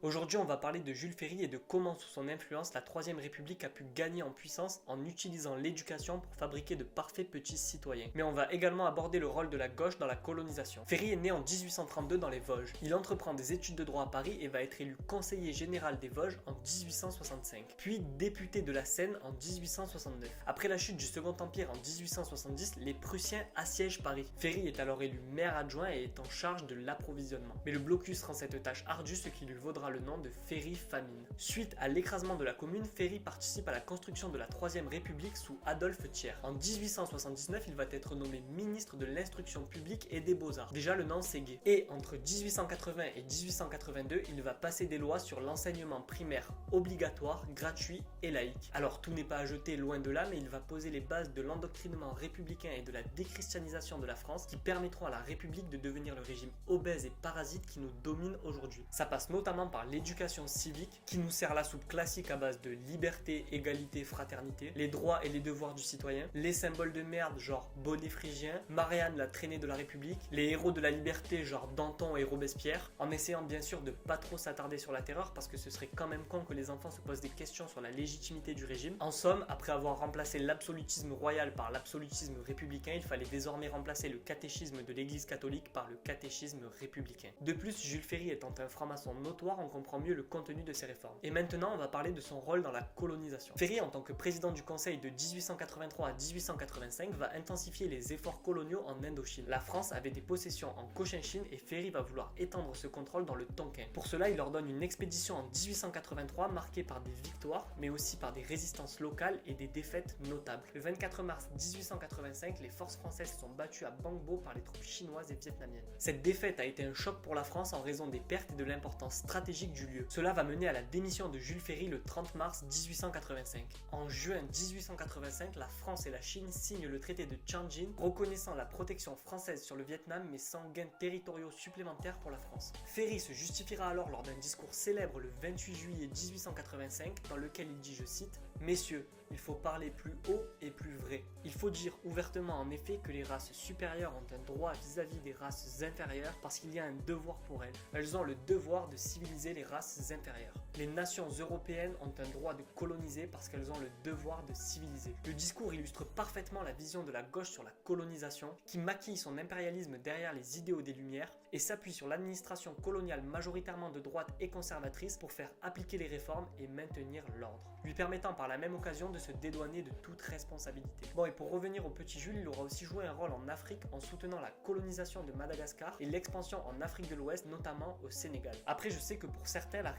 Aujourd'hui, on va parler de Jules Ferry et de comment, sous son influence, la Troisième République a pu gagner en puissance en utilisant l'éducation pour fabriquer de parfaits petits citoyens. Mais on va également aborder le rôle de la gauche dans la colonisation. Ferry est né en 1832 dans les Vosges. Il entreprend des études de droit à Paris et va être élu conseiller général des Vosges en 1865, puis député de la Seine en 1869. Après la chute du Second Empire en 1870, les Prussiens assiègent Paris. Ferry est alors élu maire adjoint et est en charge de l'approvisionnement. Mais le blocus rend cette tâche ardue, ce qui lui vaudra le nom de Ferry-Famine. Suite à l'écrasement de la commune, Ferry participe à la construction de la Troisième République sous Adolphe Thiers. En 1879, il va être nommé ministre de l'Instruction publique et des Beaux-Arts. Déjà le nom c'est gai. Et entre 1880 et 1882, il va passer des lois sur l'enseignement primaire obligatoire, gratuit et laïque. Alors tout n'est pas à jeter, loin de là, mais il va poser les bases de l'endoctrinement républicain et de la déchristianisation de la France qui permettront à la République de devenir le régime obèse et parasite qui nous domine aujourd'hui. Ça passe notamment par l'éducation civique qui nous sert la soupe classique à base de liberté, égalité, fraternité, les droits et les devoirs du citoyen, les symboles de merde genre bonnet phrygien, Marianne la traînée de la République, les héros de la liberté genre Danton et Robespierre, en essayant bien sûr de pas trop s'attarder sur la terreur parce que ce serait quand même con que les enfants se posent des questions sur la légitimité du régime. En somme, après avoir remplacé l'absolutisme royal par l'absolutisme républicain, il fallait désormais remplacer le catéchisme de l'église catholique par le catéchisme républicain. De plus, Jules Ferry étant un franc-maçon notoire, on comprend mieux le contenu de ses réformes. Et maintenant, on va parler de son rôle dans la colonisation. Ferry, en tant que président du Conseil de 1883 à 1885, va intensifier les efforts coloniaux en Indochine. La France avait des possessions en Cochinchine et Ferry va vouloir étendre ce contrôle dans le Tonkin. Pour cela, il ordonne une expédition en 1883 marquée par des victoires, mais aussi par des résistances locales et des défaites notables. Le 24 mars 1885, les forces françaises sont battues à Bangbo par les troupes chinoises et vietnamiennes. Cette défaite a été un choc pour la France en raison des pertes et de l'importance stratégique du lieu. Cela va mener à la démission de Jules Ferry le 30 mars 1885. En juin 1885, la France et la Chine signent le traité de Tianjin, reconnaissant la protection française sur le Vietnam mais sans gains territoriaux supplémentaires pour la France. Ferry se justifiera alors lors d'un discours célèbre le 28 juillet 1885 dans lequel il dit, je cite, « Messieurs, il faut parler plus haut et plus vrai. Il faut dire ouvertement en effet que les races supérieures ont un droit vis-à-vis des races inférieures parce qu'il y a un devoir pour elles. Elles ont le devoir de civiliser les races inférieures. Les nations européennes ont un droit de coloniser parce qu'elles ont le devoir de civiliser. » Le discours illustre parfaitement la vision de la gauche sur la colonisation, qui maquille son impérialisme derrière les idéaux des Lumières et s'appuie sur l'administration coloniale majoritairement de droite et conservatrice pour faire appliquer les réformes et maintenir l'ordre, lui permettant par la même occasion de se dédouaner de toute responsabilité. Bon, et pour revenir au petit Jules, il aura aussi joué un rôle en Afrique en soutenant la colonisation de Madagascar et l'expansion en Afrique de l'Ouest, notamment au Sénégal. Après, je sais que pour certains, la